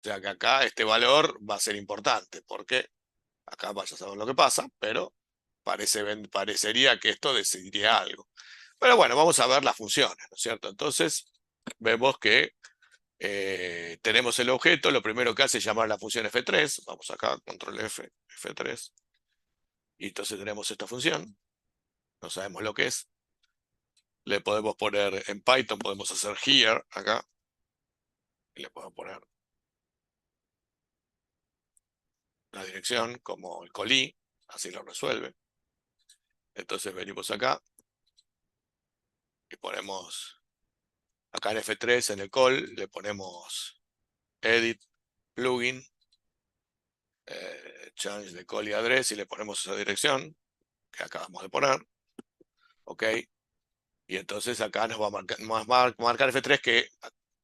O sea que acá este valor va a ser importante, porque acá vaya a saber lo que pasa, pero parecería que esto decidiría algo. Pero bueno, vamos a ver las funciones, ¿no es cierto? Entonces, vemos que tenemos el objeto, lo primero que hace es llamar a la función f3, vamos acá, control F, f3, y entonces tenemos esta función, no sabemos lo que es, le podemos poner en Python, podemos hacer here acá, y le podemos poner la dirección como el coli, así lo resuelve. Entonces venimos acá y ponemos, acá en F3, en el call, le ponemos edit, plugin, change de call y address, y le ponemos esa dirección que acabamos de poner, ok. Y entonces acá nos va a marcar F3 que,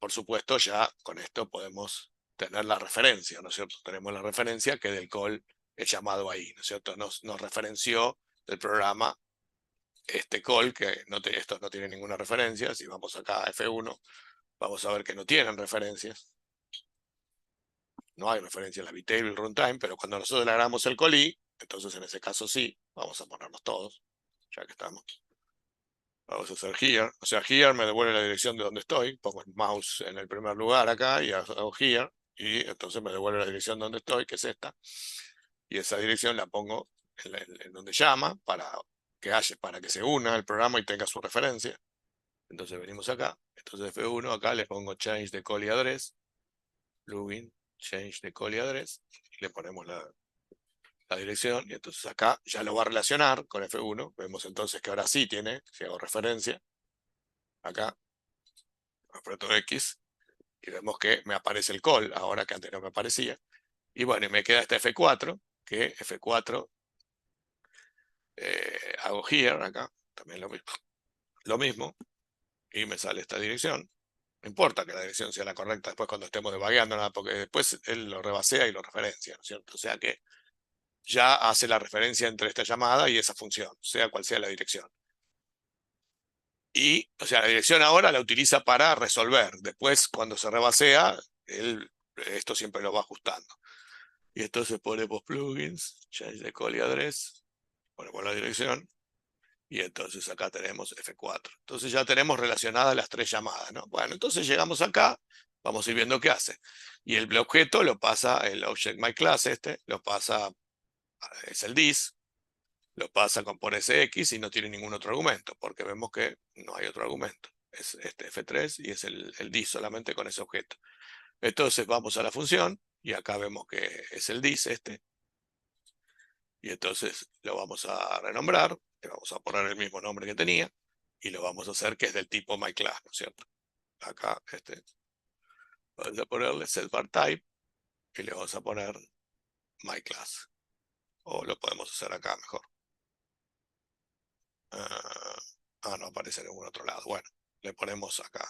por supuesto, ya con esto podemos tener la referencia, ¿no es cierto? Tenemos la referencia que del call es llamado ahí, ¿no es cierto? Nos referenció del programa este call, que estos no tienen ninguna referencia. Si vamos acá a F1, vamos a ver que no tienen referencias. No hay referencia en la bitable runtime, pero cuando nosotros le agregamos el call, entonces en ese caso sí, vamos a ponernos todos, ya que estamos. Vamos a hacer here, o sea, here me devuelve la dirección de donde estoy, pongo el mouse en el primer lugar acá y hago here, y entonces me devuelve la dirección donde estoy, que es esta, y esa dirección la pongo en donde llama para que se una el programa y tenga su referencia. Entonces venimos acá, entonces F1, acá le pongo change de call y address, plugin, change de call y address, y le ponemos la dirección, y entonces acá ya lo va a relacionar con F1, vemos entonces que ahora sí tiene, si hago referencia, acá, aprieto X, y vemos que me aparece el call, ahora que antes no me aparecía. Y bueno, y me queda este F4, que F4 hago here, acá, también lo mismo, y me sale esta dirección. No importa que la dirección sea la correcta después cuando estemos debugueando, nada, porque después él lo rebasea y lo referencia, ¿no es cierto? O sea que ya hace la referencia entre esta llamada y esa función, sea cual sea la dirección. Y, o sea, la dirección ahora la utiliza para resolver. Después, cuando se rebasea, esto siempre lo va ajustando. Y entonces ponemos plugins, change de call y address, ponemos la dirección, y entonces acá tenemos F4. Entonces ya tenemos relacionadas las tres llamadas, ¿no? Bueno, entonces llegamos acá, vamos a ir viendo qué hace. Y el objeto lo pasa, el object myClass lo pasa, es el this, lo pasa con por SX y no tiene ningún otro argumento, porque vemos que no hay otro argumento. Es este F3 y es el this solamente con ese objeto. Entonces vamos a la función y acá vemos que es el this y entonces lo vamos a renombrar, le vamos a poner el mismo nombre que tenía y lo vamos a hacer que es del tipo myClass, ¿no es cierto? Acá vamos a ponerle setVarType y le vamos a poner myClass. O lo podemos hacer acá mejor. No aparece en ningún otro lado. Bueno, le ponemos acá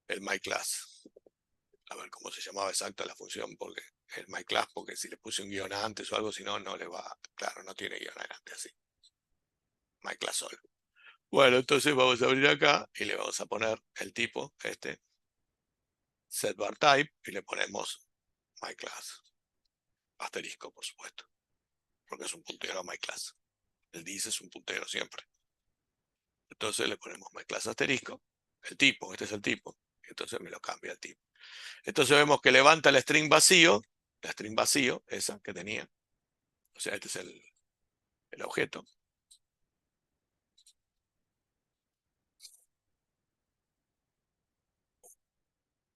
el myClass. A ver cómo se llamaba exacta la función, porque el myClass, porque si le puse un guión antes o algo, si no, no le va, claro, no tiene guión adelante así. myClass solo. Bueno, entonces vamos a abrir acá y le vamos a poner el tipo, setVarType, y le ponemos myClass. Asterisco, por supuesto, porque es un puntero a myClass. El this es un puntero siempre. Entonces le ponemos myClass asterisco, el tipo, este es el tipo, y entonces me lo cambia el tipo. Entonces vemos que levanta la string vacío, esa que tenía. O sea, este es el objeto.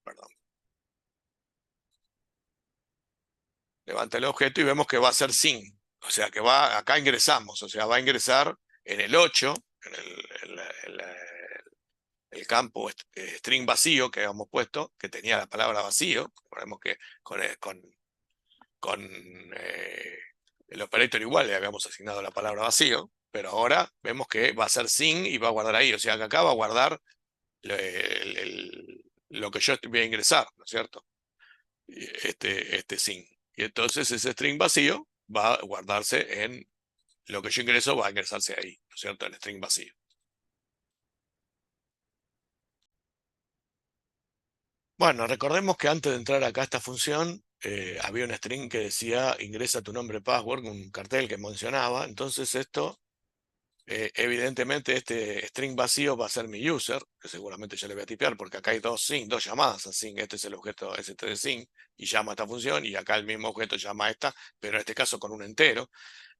Perdón. Levanta el objeto y vemos que va a ser sin. O sea, que acá ingresamos, o sea, va a ingresar en el 8, en el campo string vacío que habíamos puesto, que tenía la palabra vacío. Recordemos que con el operator igual le habíamos asignado la palabra vacío, pero ahora vemos que va a ser sin y va a guardar ahí. O sea, que acá va a guardar lo que yo voy a ingresar, ¿no es cierto? Este sin. Y entonces ese string vacío va a guardarse en lo que yo ingreso, va a ingresarse ahí, ¿no es cierto? En string vacío. Bueno, recordemos que antes de entrar acá a esta función, había un string que decía ingresa tu nombre password, un cartel que mencionaba. Entonces esto, evidentemente este string vacío va a ser mi user, que seguramente yo le voy a tipear, porque acá hay dos llamadas a sing. Este es el objeto std_sing y llama a esta función, y acá el mismo objeto llama a esta, pero en este caso con un entero.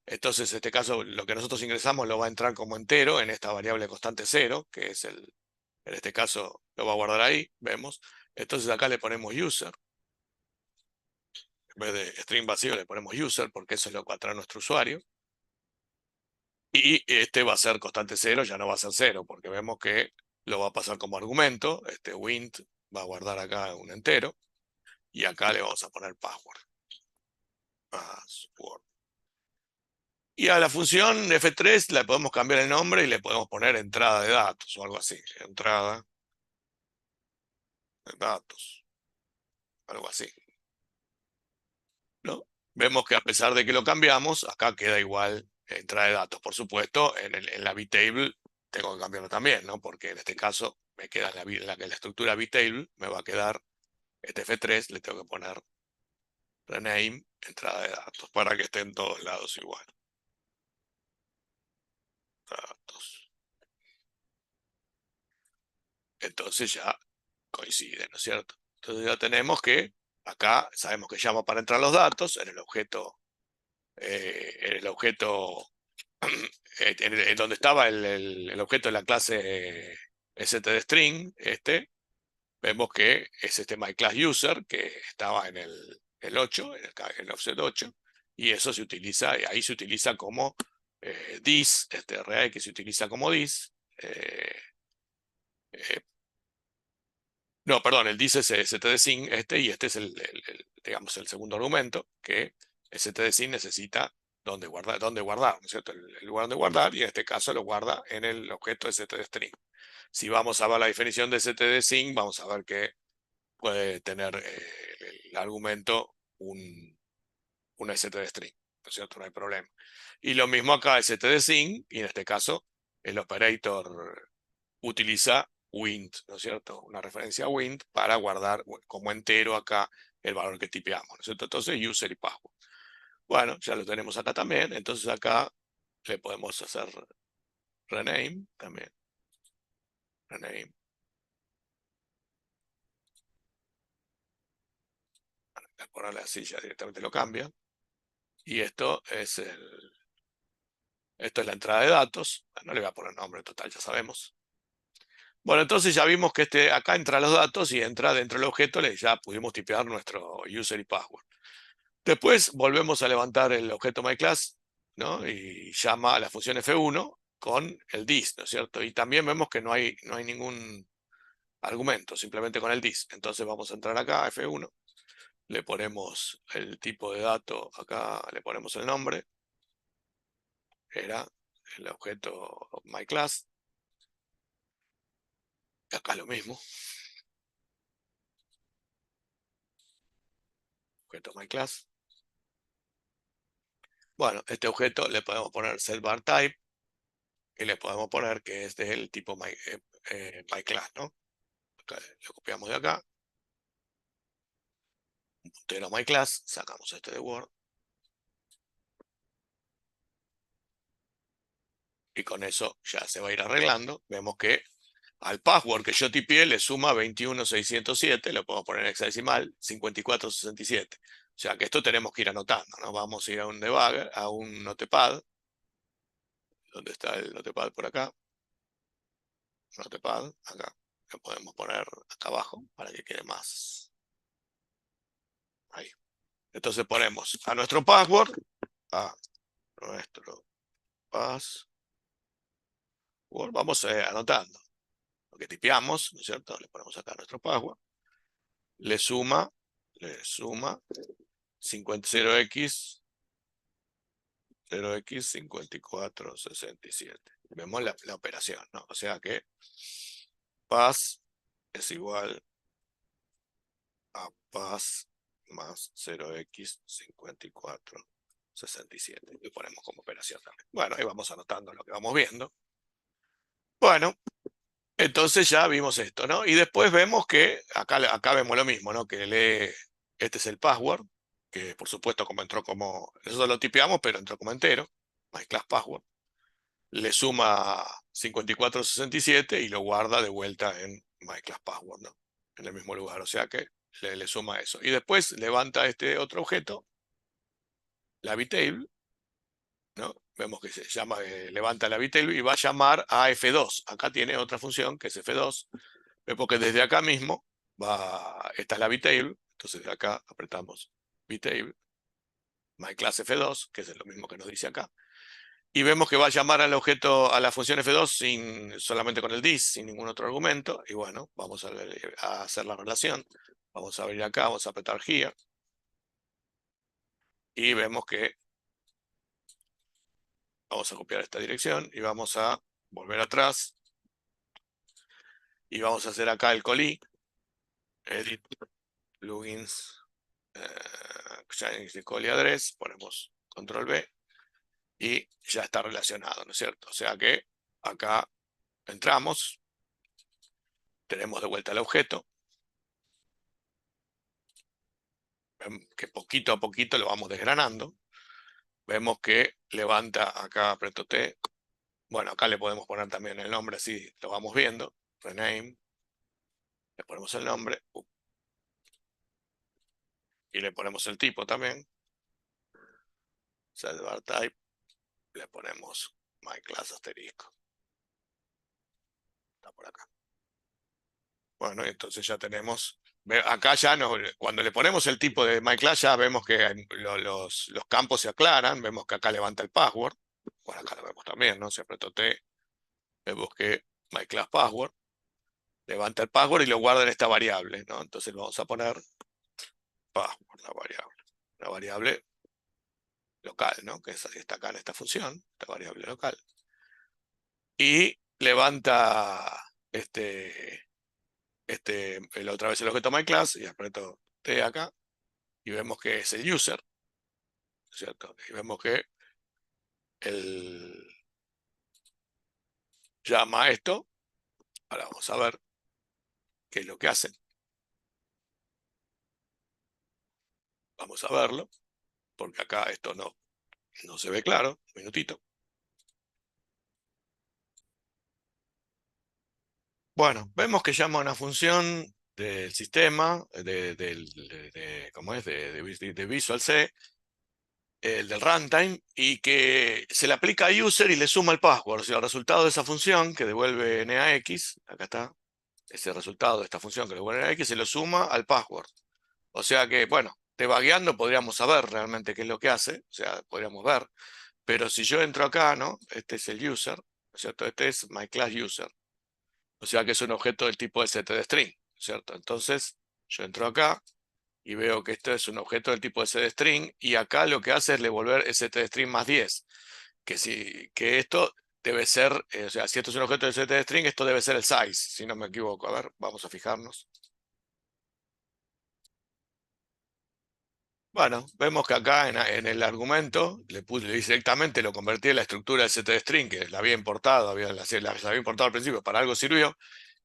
Entonces, en este caso, lo que nosotros ingresamos lo va a entrar como entero en esta variable constante 0, que es en este caso lo va a guardar ahí, vemos. Entonces acá le ponemos user, en vez de string vacío le ponemos user, porque eso es lo que va a traer nuestro usuario. Y este va a ser constante 0, ya no va a ser 0, porque vemos que lo va a pasar como argumento. Este wint va a guardar acá un entero, y acá le vamos a poner password. Password. Y a la función F3 le podemos cambiar el nombre y le podemos poner entrada de datos o algo así. Entrada de datos, algo así, ¿no? Vemos que a pesar de que lo cambiamos, acá queda igual entrada de datos. Por supuesto, en la vtable tengo que cambiarlo también, ¿no? Porque en este caso me queda en la estructura vtable, me va a quedar este F3, le tengo que poner rename, entrada de datos, para que esté en todos lados igual. Datos. Entonces ya coincide, ¿no es cierto? Entonces ya tenemos que acá sabemos que llama para entrar los datos en el objeto, en donde estaba el objeto de la clase stdstring, vemos que es este myClassUser que estaba en el 8, en el offset 8, y eso se utiliza, ahí se utiliza como this, este array que se utiliza como this. eh, No, perdón, el dice es stdSyn y este es digamos, el segundo argumento, que stdSyn necesita dónde guardar, ¿no es cierto? El lugar donde guardar, y en este caso lo guarda en el objeto stdstring. Si vamos a ver la definición de stdSyn, vamos a ver que puede tener el argumento un stdstring, ¿no es cierto? No hay problema. Y lo mismo acá, stdSyn, y en este caso el operator utiliza wint, ¿no es cierto? Una referencia a wint para guardar como entero acá el valor que tipeamos, ¿no es cierto? Entonces, user y password. Bueno, ya lo tenemos acá también. Entonces acá le podemos hacer rename también. Rename. Al ponerle así ya directamente lo cambia. Y esto es la entrada de datos. No le voy a poner nombre total, ya sabemos. Bueno, entonces ya vimos que acá entra los datos y entra dentro del objeto, ya pudimos tipear nuestro user y password. Después volvemos a levantar el objeto myClass, ¿no? Y llama a la función F1 con el dis, ¿no es cierto? Y también vemos que no hay ningún argumento, simplemente con el dis. Entonces vamos a entrar acá a F1, le ponemos el tipo de dato, acá le ponemos el nombre, era el objeto myClass. Acá lo mismo, objeto myClass. Bueno, este objeto le podemos poner setVarType y le podemos poner que es del tipo myClass, ¿no? Acá, lo copiamos de acá, un puntero myClass, sacamos este de Word, y con eso ya se va a ir arreglando. Vemos que al password que yo tipié le suma 21607, lo podemos poner en hexadecimal, 5467. O sea que esto tenemos que ir anotando, ¿no? Vamos a ir a un debugger, a un notepad. ¿Dónde está el notepad? Por acá. Notepad, acá. Lo podemos poner acá abajo para que quede más. Ahí. Entonces ponemos a nuestro password, a nuestro password, vamos anotando lo que tipeamos, ¿no es cierto? Le ponemos acá nuestro password, le suma 0x 5467. Vemos la operación, ¿no? O sea que pass es igual a pass más 0x 5467. Y ponemos como operación también. Bueno, ahí vamos anotando lo que vamos viendo. Bueno, Entonces ya vimos esto, ¿no? Y después vemos que, acá vemos lo mismo, ¿no? Que lee, este es el password, que por supuesto como entró como, nosotros lo tipeamos, pero entró como entero, myClass password. Le suma 5467 y lo guarda de vuelta en myClass password, ¿no? En el mismo lugar, o sea que le suma eso. Y después levanta este otro objeto, la vtable, ¿no? Vemos que se llama, levanta la vtable y va a llamar a F2. Acá tiene otra función que es F2, porque desde acá mismo esta es la vtable, entonces de acá apretamos vtable, myClass F2, que es lo mismo que nos dice acá. Y vemos que va a llamar al objeto, a la función F2 solamente con el dis, sin ningún otro argumento. Y bueno, vamos a hacer la relación. Vamos a venir acá, vamos a apretar here. Y vemos que vamos a copiar esta dirección y vamos a volver atrás. Y vamos a hacer acá el coli, edit, plugins, change the coli address, ponemos control B y ya está relacionado, ¿no es cierto? O sea que acá entramos, tenemos de vuelta el objeto, que poquito a poquito lo vamos desgranando. Vemos que levanta, acá aprieto T. Bueno, acá le podemos poner también el nombre, así lo vamos viendo. Rename. Le ponemos el nombre. Y le ponemos el tipo también. Set type. Le ponemos myClass asterisco. Está por acá. Bueno, entonces ya tenemos. Acá ya cuando le ponemos el tipo de myClass ya vemos que los campos se aclaran. Vemos que acá levanta el password. Bueno, acá lo vemos también, ¿no? Si aprieto T, vemos que myClass password. Levanta el password y lo guarda en esta variable, ¿no? Entonces vamos a poner password, la variable local, ¿no? Que está acá en esta función, esta variable local. Y levanta otra vez el objeto myClass y aprieto T acá y vemos que es el user, ¿cierto? Y vemos que él llama a esto. Ahora vamos a ver qué es lo que hace. Vamos a verlo, porque acá esto no se ve claro. Un minutito. Bueno, vemos que llama una función del sistema, ¿cómo es? De Visual C, el del runtime, y que se le aplica a user y le suma el password. O sea, el resultado de esa función que devuelve NAX, acá está, ese resultado de esta función que devuelve NAX, se lo suma al password. O sea que, bueno, debugueando podríamos saber realmente qué es lo que hace, o sea, podríamos ver. Pero si yo entro acá, ¿no? Este es el user, ¿no es cierto? Este es myClassUser. O sea que es un objeto del tipo stdstring, ¿cierto? Entonces, yo entro acá y veo que esto es un objeto del tipo stdstring y acá lo que hace es devolver stdstring más 10. Que esto debe ser, o sea, si esto es un objeto de stdstring, esto debe ser el size, si no me equivoco. A ver, vamos a fijarnos. Bueno, vemos que acá en el argumento le hice directamente, lo convertí en la estructura de stdstring, que la había importado, la había importado al principio, para algo sirvió.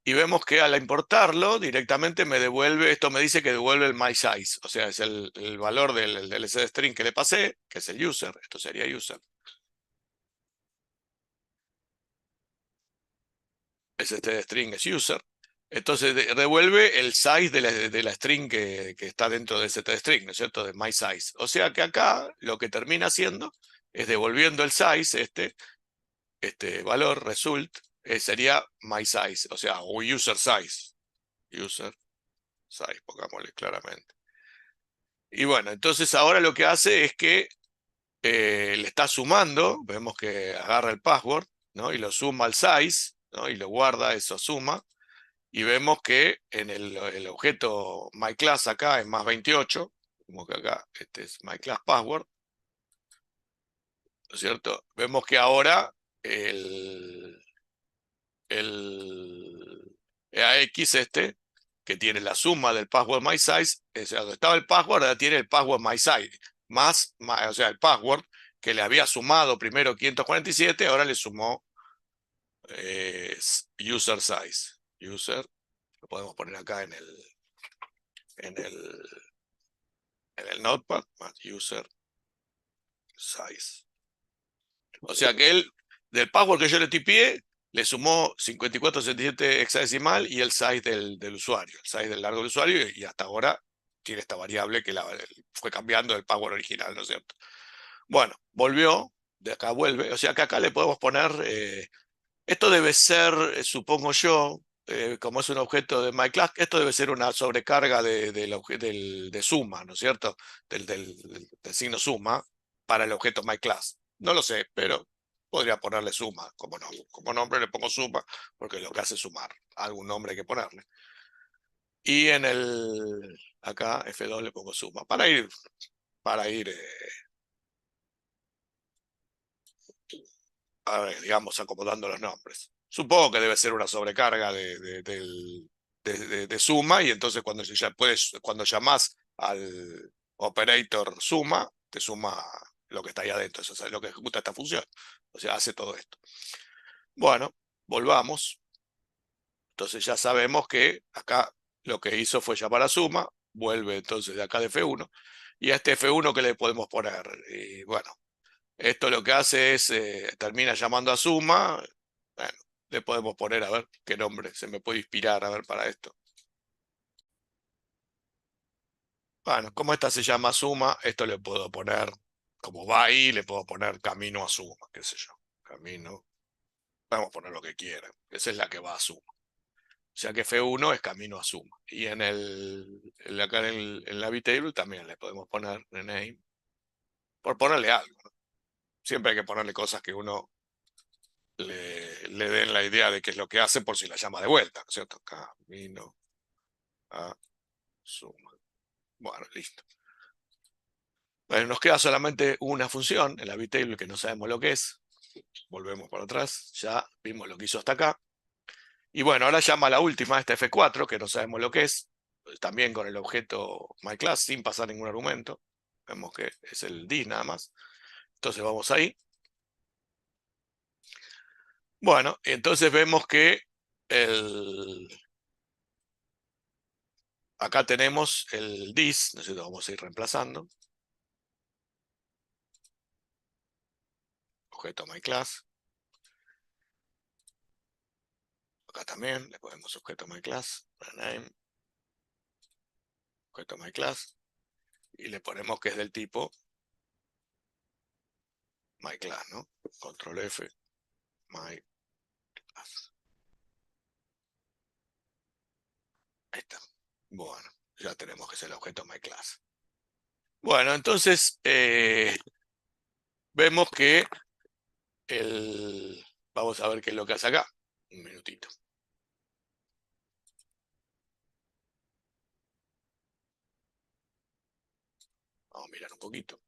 Y vemos que al importarlo directamente me devuelve, esto me dice que devuelve el mySize, o sea, es el valor del string que le pasé, que es el user, esto sería user. Ese string es user. Entonces devuelve el size de la string que está dentro de ese string, ¿no es cierto? De mySize. O sea que acá lo que termina haciendo es devolviendo el size, este valor, result, sería mySize, o sea, o user size. User size, pongámosle claramente. Y bueno, entonces ahora lo que hace es que le está sumando, vemos que agarra el password, ¿no? Y lo suma al size, ¿no? Y lo guarda, eso suma. Y vemos que en el objeto myClass acá es más 28, como que acá este es myClass password, ¿no es cierto? Vemos que ahora el AX que tiene la suma del password mySize, o sea, donde estaba el password, ahora tiene el password mySize, o sea, el password que le había sumado primero 547, ahora le sumó user size. User, lo podemos poner acá en el, en el notepad, más user size. O sea que él, del password que yo le tipié, le sumó 5477 hexadecimal y el size del usuario, el size del largo del usuario, y hasta ahora tiene esta variable que fue cambiando del password original, ¿no es cierto? Bueno, volvió, de acá vuelve, o sea que acá le podemos poner, esto debe ser, supongo yo, como es un objeto de MyClass, esto debe ser una sobrecarga de suma, ¿no es cierto? Del signo suma para el objeto MyClass. No lo sé, pero podría ponerle suma. Como nombre le pongo suma, porque lo que hace es sumar. Algún nombre hay que ponerle. Y acá F2 le pongo suma, para ir a ver, digamos, acomodando los nombres. Supongo que debe ser una sobrecarga de suma, y entonces cuando llamas al operator suma, te suma lo que está ahí adentro, eso es lo que ejecuta esta función. O sea, hace todo esto. Bueno, volvamos. Entonces ya sabemos que acá lo que hizo fue llamar a suma, vuelve entonces de acá de F1, y a este F1 ¿qué le podemos poner? Y bueno, esto lo que hace es, termina llamando a suma. Bueno, le podemos poner, a ver qué nombre se me puede inspirar, a ver, para esto. Bueno, como esta se llama suma, esto le puedo poner, como va ahí, le puedo poner camino a suma, qué sé yo. Camino, vamos a poner lo que quieran. Esa es la que va a suma. O sea que F1 es camino a suma. Y acá en la VTable también le podemos poner rename, por ponerle algo, ¿no? Siempre hay que ponerle cosas que uno le den la idea de qué es lo que hace por si la llama de vuelta, ¿no es cierto? Camino a suma. Bueno, listo. Bueno, nos queda solamente una función en la VTable que no sabemos lo que es. Volvemos para atrás, ya vimos lo que hizo hasta acá. Y bueno, ahora llama la última, esta F4, que no sabemos lo que es, también con el objeto myClass, sin pasar ningún argumento. Vemos que es el dis nada más. Entonces vamos ahí. Bueno, entonces vemos que acá tenemos el dis, no sé, lo vamos a ir reemplazando. Objeto myClass. Acá también le ponemos objeto myClass, rename, objeto myClass, y le ponemos que es del tipo myClass, ¿no? Control F, myClass. Ahí está. Bueno, ya tenemos que es el objeto myClass. Bueno, entonces vemos que vamos a ver qué es lo que hace acá. Un minutito. Vamos a mirar un poquito.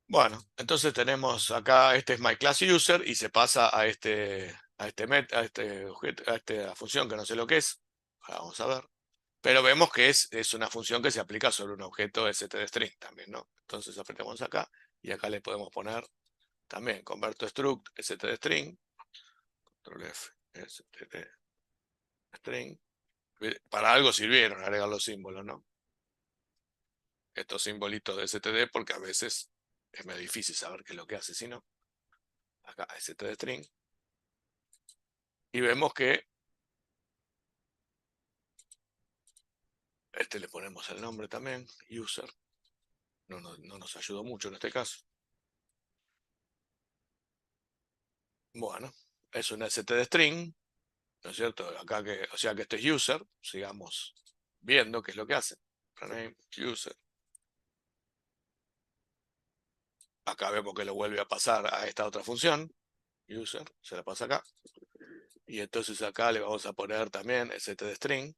Bueno, entonces tenemos acá, este es myClassUser y se pasa a esta función que no sé lo que es. Ahora vamos a ver. Pero vemos que es una función que se aplica sobre un objeto stdstring también, ¿no? Entonces apretamos acá y acá le podemos poner también converto struct stdstring, control F, stdstring. Para algo sirvieron agregar los símbolos, ¿no? Estos simbolitos de std, porque a veces es medio difícil saber qué es lo que hace, si no. Acá stdstring. Y vemos que le ponemos el nombre también, user. No nos ayudó mucho en este caso. Bueno, es un stdstring, ¿no es cierto? Acá o sea que este es user, sigamos viendo qué es lo que hace. Rename user. Acá vemos que lo vuelve a pasar a esta otra función, user, se la pasa acá. Y entonces acá le vamos a poner también stdstring.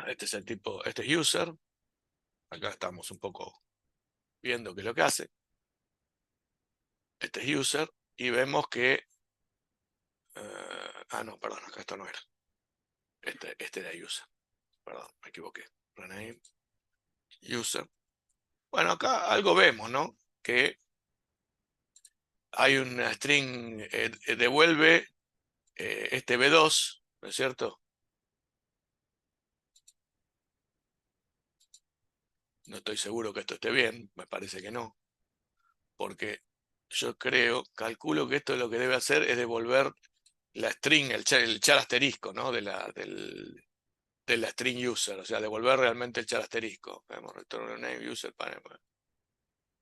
Este es el tipo, este es user. Acá estamos un poco viendo qué es lo que hace. Este es user. Y vemos que... no, perdón, acá esto no era. Este era user. Perdón, me equivoqué. rename user. Bueno, acá algo vemos, ¿no? Que hay una string, devuelve este B2, ¿no es cierto? No estoy seguro que esto esté bien, me parece que no, porque yo calculo que esto lo que debe hacer es devolver la string, el char asterisco, ¿no? De la string user, o sea, devolver realmente el char asterisco. Vemos return name user para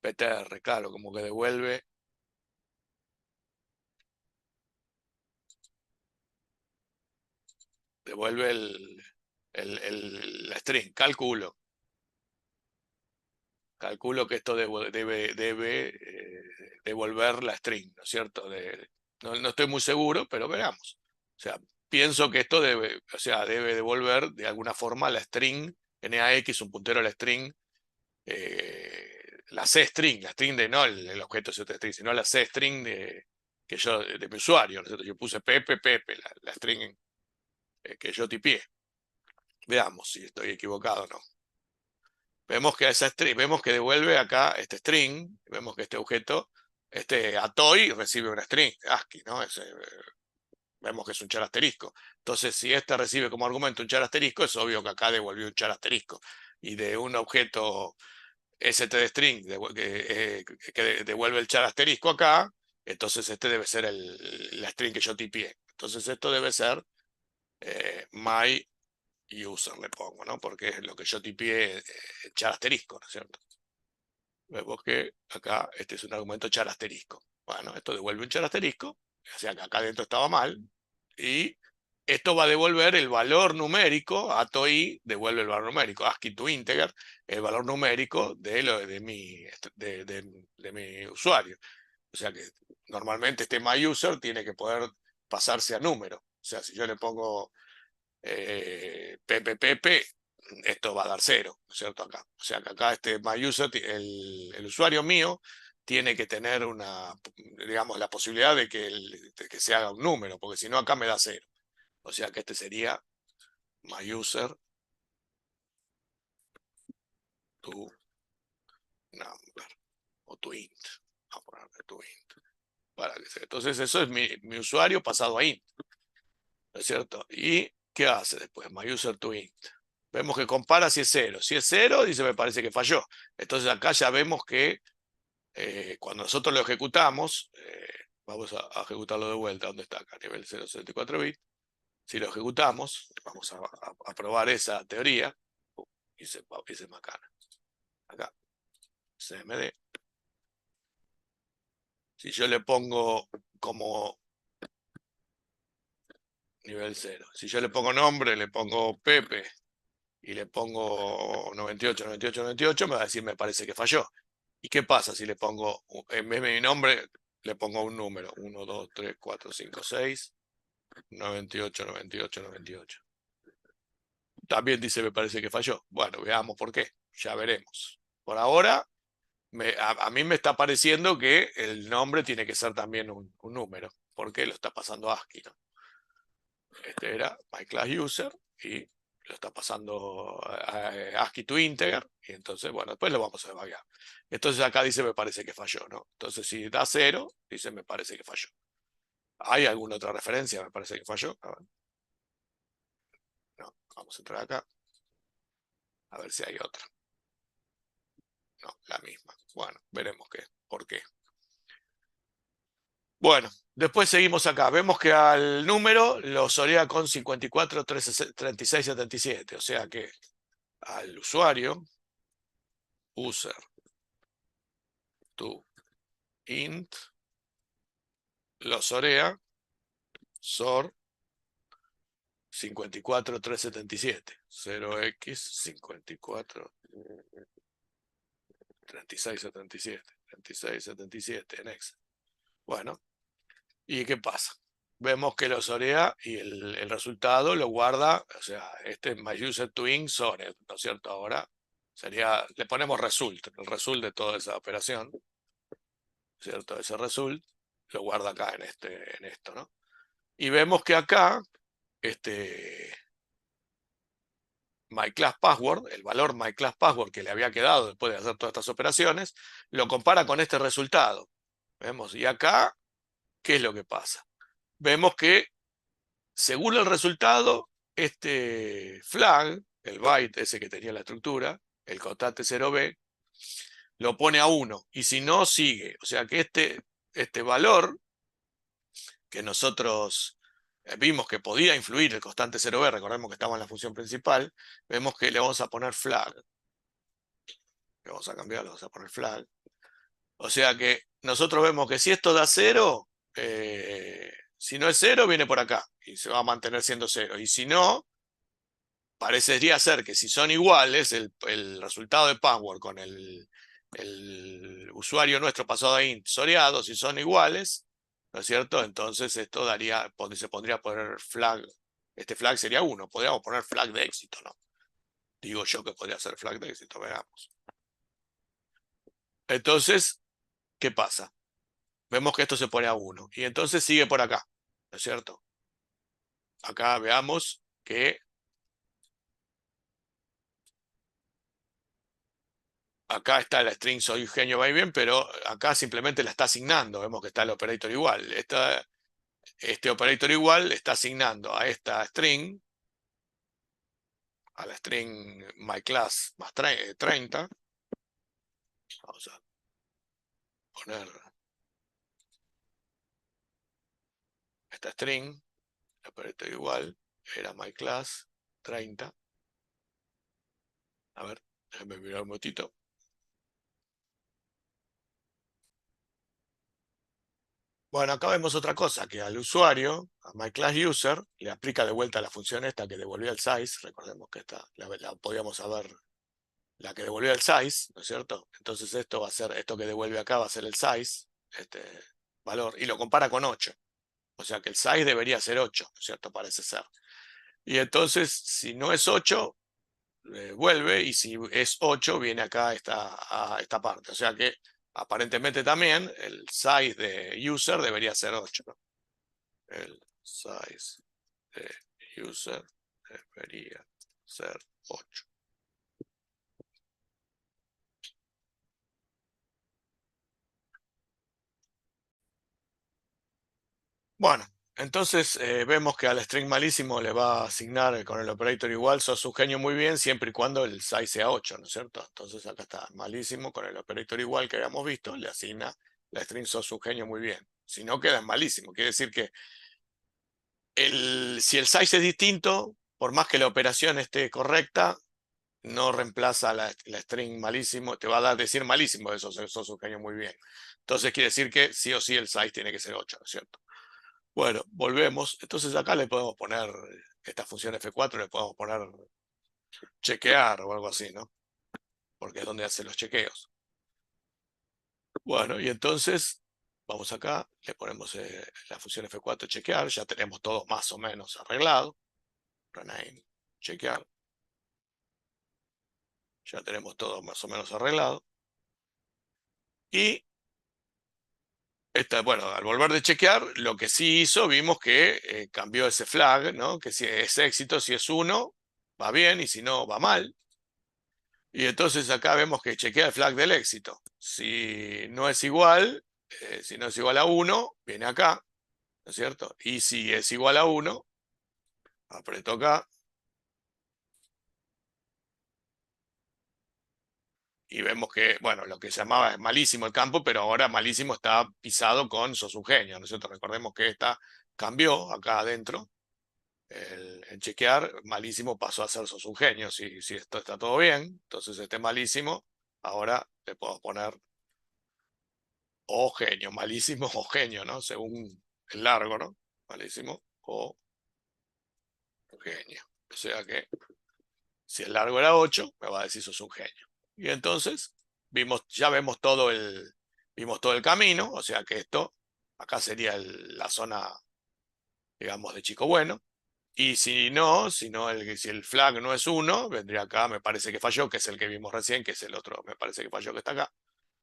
ptr, claro, como que devuelve la string, calculo que esto debe devolver la string, ¿no es cierto? No estoy muy seguro, pero veamos. O sea, pienso que esto debe devolver de alguna forma la string, NAX, un puntero a la string, la C-string, la string de no el objeto string, sino la C-string de mi usuario, ¿no es cierto? Yo puse Pepe, la string que yo tipié. Veamos si estoy equivocado o no. Vemos que vemos que devuelve acá este string, vemos que este objeto, este atoy recibe una string ASCII, ¿no? Vemos que es un char asterisco. Entonces, si este recibe como argumento un char asterisco, es obvio que acá devolvió un char asterisco. Y de un objeto string que devuelve el char asterisco acá, entonces este debe ser la string que yo tipié. Entonces esto debe ser my user, le pongo, ¿no? Porque es lo que yo tipié char asterisco, ¿no es cierto? Vemos que acá este es un argumento char asterisco. Bueno, esto devuelve un char asterisco, o sea que acá adentro estaba mal, y esto va a devolver el valor numérico, ATOI devuelve el valor numérico, ASCII to integer, el valor numérico de mi usuario. O sea que normalmente este myUser tiene que poder pasarse a número. O sea, si yo le pongo Pepe, esto va a dar 0, ¿no es cierto? Acá. O sea que acá este myUser, el usuario mío, tiene que tener digamos, la posibilidad de que se haga un número, porque si no acá me da 0. O sea que este sería myUser to number o to int. Vamos a ponerle to int. Entonces eso es mi usuario pasado a int, ¿no es cierto? ¿Y qué hace después? myUser to int. Vemos que compara si es 0. Si es 0, dice me parece que falló. Entonces acá ya vemos que cuando nosotros lo ejecutamos, vamos a ejecutarlo de vuelta, ¿dónde está acá? Nivel 0.64 bits. Si lo ejecutamos, vamos a probar esa teoría. Hice macana. Acá, cmd. Si yo le pongo como nivel 0, si yo le pongo nombre, le pongo Pepe y le pongo 98, 98, 98, me va a decir me parece que falló. ¿Y qué pasa si le pongo, en vez de mi nombre, le pongo un número? 1, 2, 3, 4, 5, 6, 98, 98, 98. También dice me parece que falló. Bueno, veamos por qué. Ya veremos. Por ahora, a mí me está pareciendo que el nombre tiene que ser también un número, porque lo está pasando ASCII, ¿no? Este era my class user y lo está pasando a ASCII to integer, y entonces, bueno, después lo vamos a debugar. Entonces acá dice me parece que falló, ¿no? Entonces si da 0, dice me parece que falló. ¿Hay alguna otra referencia? Me parece que falló. A ver. No, vamos a entrar acá. A ver si hay otra. No, la misma. Bueno, veremos por qué. Bueno, después seguimos acá. Vemos que al número lo solía con 54, 36, 77. O sea que al usuario, user to int, lo sorea, sor 54, 377. 0x 54, 36, 77. 36, 77 en Excel. Bueno, ¿y qué pasa? Vemos que lo sorea y el resultado lo guarda, o sea, este es my user to int sorted, ¿no es cierto? Ahora le ponemos result, el result de toda esa operación, ¿cierto? Ese result lo guarda acá en esto, ¿no? Y vemos que acá, este, myClassPassword, el valor myClassPassword que le había quedado después de hacer todas estas operaciones, lo compara con este resultado. ¿Vemos? Y acá, ¿qué es lo que pasa? Vemos que, según el resultado, este flag, el byte ese que tenía la estructura, el constante 0b, lo pone a 1, y si no, sigue. O sea que este valor que nosotros vimos que podía influir el constante 0b, recordemos que estaba en la función principal, vemos que le vamos a poner flag. Le vamos a cambiar, le vamos a poner flag. O sea que nosotros vemos que si esto da 0, si no es 0, viene por acá, y se va a mantener siendo 0. Y si no, parecería ser que si son iguales, el resultado de password con el usuario nuestro pasado a int soreado, si son iguales, ¿no es cierto? Entonces esto daría, se pondría a poner flag, este flag sería 1, podríamos poner flag de éxito, ¿no? Digo yo que podría ser flag de éxito, veamos. Entonces, ¿qué pasa? Vemos que esto se pone a 1, y entonces sigue por acá, ¿no es cierto? Acá veamos que acá está la string soy genio va y bien, pero acá simplemente la está asignando. Vemos que está el operator igual. Este operator igual está asignando a esta string, a la string myClass más 30. Vamos a poner esta string, el operator igual, era myClass 30. A ver, déjenme mirar un momentito. Bueno, acá vemos otra cosa, que al usuario, a myClassUser, le aplica de vuelta la función esta que devolvió el size. Recordemos que esta la podíamos haber, la que devolvió el size, ¿no es cierto? Entonces esto va a ser, esto que devuelve acá va a ser el size, este valor, y lo compara con 8. O sea que el size debería ser 8, ¿no es cierto? Parece ser. Y entonces, si no es 8, vuelve, y si es 8, viene acá a esta parte. O sea que aparentemente también el size de user debería ser 8, ¿no? El size de user debería ser 8. Bueno, entonces vemos que al string malísimo le va a asignar con el operator igual, sos un genio muy bien, siempre y cuando el size sea 8, ¿no es cierto? Entonces acá está, malísimo, con el operator igual que habíamos visto, le asigna la string sos un genio muy bien. Si no, queda en malísimo. Quiere decir que si el size es distinto, por más que la operación esté correcta, no reemplaza la string malísimo, te va a decir malísimo, eso sos un genio muy bien. Entonces quiere decir que sí o sí el size tiene que ser 8, ¿no es cierto? Bueno, volvemos. Entonces acá le podemos poner, esta función F4 le podemos poner chequear o algo así, ¿no? Porque es donde hace los chequeos. Bueno, y entonces vamos acá, le ponemos la función F4 chequear, ya tenemos todo más o menos arreglado. Rename, chequear. Ya tenemos todo más o menos arreglado. Y bueno, al volver de chequear, lo que sí hizo, vimos que cambió ese flag, ¿no? Que si es éxito, si es 1, va bien, y si no, va mal. Y entonces acá vemos que chequea el flag del éxito. Si no es igual, si no es igual a 1, viene acá, ¿no es cierto? Y si es igual a 1, aprieto acá. Y vemos que, bueno, lo que se llamaba es malísimo el campo, pero ahora malísimo está pisado con sos un genio, ¿no es cierto? Recordemos que esta cambió acá adentro. El chequear, malísimo pasó a ser sos un genio. Si esto está todo bien, entonces este malísimo, ahora le puedo poner o genio, malísimo o genio, ¿no? Según el largo, ¿no? Malísimo o genio. O sea que si el largo era 8, me va a decir sos un genio. Y entonces ya vimos todo el camino, o sea que esto, acá sería la zona, digamos, de chico bueno. Y si no, si el flag no es 1, vendría acá, me parece que falló, que es el que vimos recién, que es el otro, me parece que falló que está acá,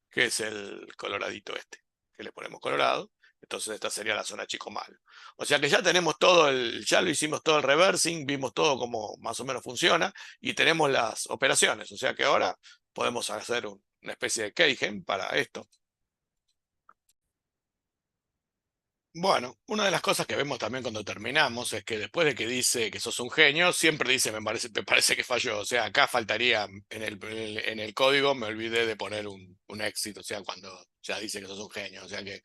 que es el coloradito este, que le ponemos colorado. Entonces esta sería la zona chico malo. O sea que ya tenemos todo ya lo hicimos todo el reversing, vimos todo cómo más o menos funciona y tenemos las operaciones. O sea que ahora podemos hacer una especie de keygen para esto. Bueno, una de las cosas que vemos también cuando terminamos es que después de que dice que sos un genio, siempre dice me parece que falló. O sea, acá faltaría en el código, me olvidé de poner un éxito, o sea, cuando ya dice que sos un genio. O sea que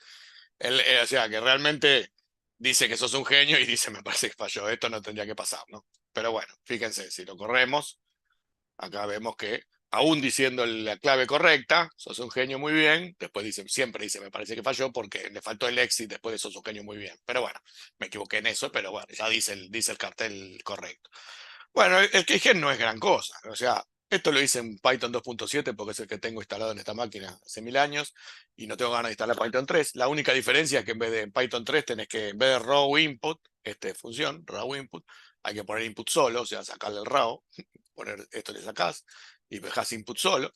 o sea, que realmente dice que sos un genio y dice, me parece que falló, esto no tendría que pasar, ¿no? Pero bueno, fíjense, si lo corremos, acá vemos que aún diciendo la clave correcta, sos un genio muy bien, después dice, siempre dice, me parece que falló porque le faltó el exit, después de sos un genio muy bien. Pero bueno, me equivoqué en eso, pero bueno, ya dice el cartel correcto. Bueno, el keygen no es gran cosa, o sea, esto lo hice en Python 2.7 porque es el que tengo instalado en esta máquina hace 1000 años y no tengo ganas de instalar Python 3. La única diferencia es que en vez de en Python 3 tenés que, en vez de raw input, función, raw input, hay que poner input solo, o sea, sacarle el raw, poner esto le sacás y dejás input solo.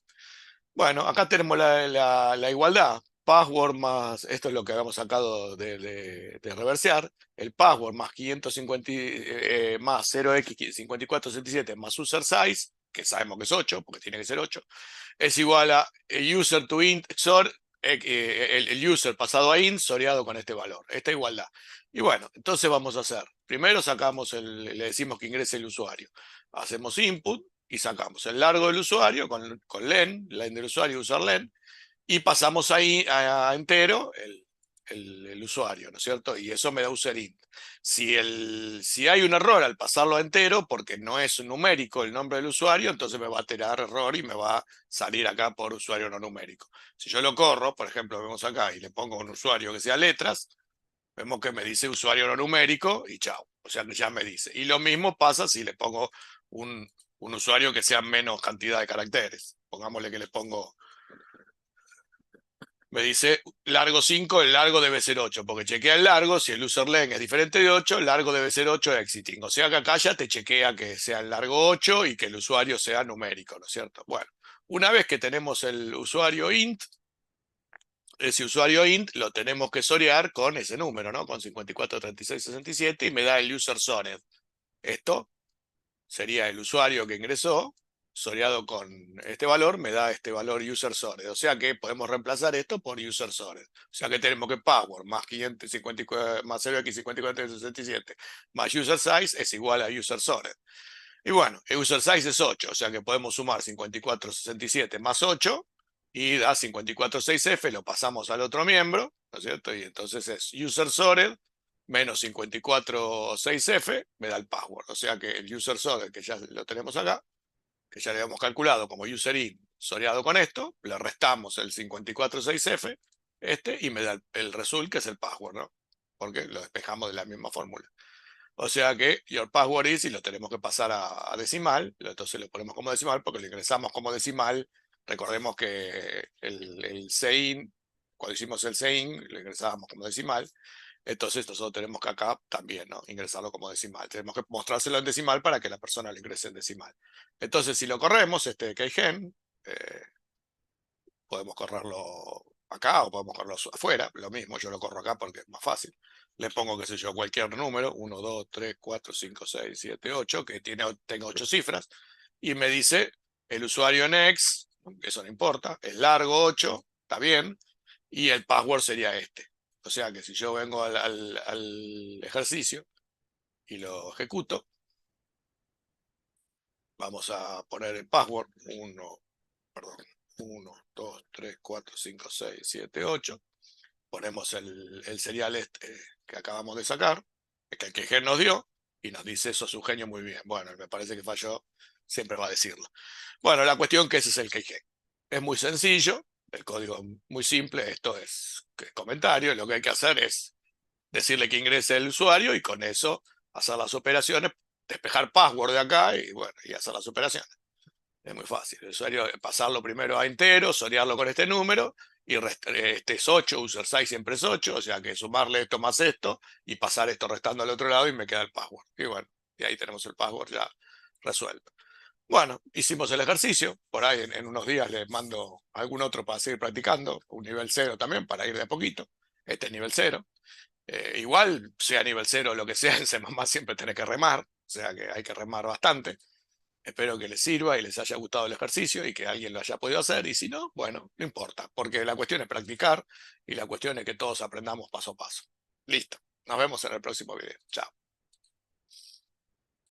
Bueno, acá tenemos la igualdad. Password más, esto es lo que habíamos sacado de reversear, el password más 550 más 0x5467 más user size, que sabemos que es 8, porque tiene que ser 8, es igual a user to int XOR, el user pasado a int soreado con este valor, esta igualdad. Y bueno, entonces vamos a hacer, primero sacamos le decimos que ingrese el usuario, hacemos input, y sacamos el largo del usuario con len del usuario, userlen, y pasamos ahí a entero el usuario, ¿no es cierto? Y eso me da userInt. Si hay un error al pasarlo a entero, porque no es numérico el nombre del usuario, entonces me va a tirar error y me va a salir acá por usuario no numérico. Si yo lo corro, por ejemplo, vemos acá y le pongo un usuario que sea letras, vemos que me dice usuario no numérico y chao. O sea que ya me dice. Y lo mismo pasa si le pongo un usuario que sea menos cantidad de caracteres. Pongámosle que le pongo, me dice largo 5, el largo debe ser 8, porque chequea el largo, si el userlen es diferente de 8, el largo debe ser 8 exiting. O sea que acá ya te chequea que sea el largo 8 y que el usuario sea numérico, ¿no es cierto? Bueno, una vez que tenemos el usuario int, ese usuario int lo tenemos que sorear con ese número, ¿no? Con 54, 36, 67 y me da el user zoned. Esto sería el usuario que ingresó, soreado con este valor, me da este valor user zoned. O sea que podemos reemplazar esto por user zoned. O sea que tenemos que password más 554, más 0x5467 más user size es igual a user zoned. Y bueno, el user size es 8, o sea que podemos sumar 5467 más 8 y da 546F, lo pasamos al otro miembro, ¿no es cierto? Y entonces es user sorted menos 546F, me da el password. O sea que el user sorted, que ya lo tenemos acá, que ya le habíamos calculado como user in soreado con esto, le restamos el 546F, y me da el result, que es el password, ¿no? Porque lo despejamos de la misma fórmula. O sea que your password is, y lo tenemos que pasar a decimal, entonces lo ponemos como decimal porque lo ingresamos como decimal. Recordemos que el sein, cuando hicimos el sein, lo ingresábamos como decimal. Entonces nosotros tenemos que acá también, ¿no?, ingresarlo como decimal. Tenemos que mostrárselo en decimal para que la persona lo ingrese en decimal. Entonces, si lo corremos, keygen, podemos correrlo acá o podemos correrlo afuera, lo mismo, yo lo corro acá porque es más fácil. Le pongo, qué sé yo, cualquier número, 1, 2, 3, 4, 5, 6, 7, 8, que tenga 8 cifras, y me dice el usuario next, eso no importa, es largo 8, está bien, y el password sería este. O sea que si yo vengo al ejercicio y lo ejecuto, vamos a poner el password, 1, 2, 3, 4, 5, 6, 7, 8. Ponemos el serial que acabamos de sacar, que el keygen nos dio, y nos dice, eso es un genio muy bien. Bueno, me parece que falló, siempre va a decirlo. Bueno, la cuestión que ese es el keygen. Es muy sencillo, el código es muy simple, esto es comentario, lo que hay que hacer es decirle que ingrese el usuario y con eso hacer las operaciones, despejar password de acá y bueno, y hacer las operaciones. Es muy fácil. El usuario, pasarlo primero a entero, sorearlo con este número, y este es 8, user size siempre es 8, o sea que sumarle esto más esto, y pasar esto restando al otro lado y me queda el password. Y bueno, y ahí tenemos el password ya resuelto. Bueno, hicimos el ejercicio, por ahí en unos días les mando algún otro para seguir practicando, un nivel 0 también, para ir de a poquito. Este es nivel 0. Igual, sea nivel 0 o lo que sea, en C++ siempre tenés que remar, o sea que hay que remar bastante. Espero que les sirva y les haya gustado el ejercicio y que alguien lo haya podido hacer. Y si no, bueno, no importa, porque la cuestión es practicar y la cuestión es que todos aprendamos paso a paso. Listo. Nos vemos en el próximo video. Chao.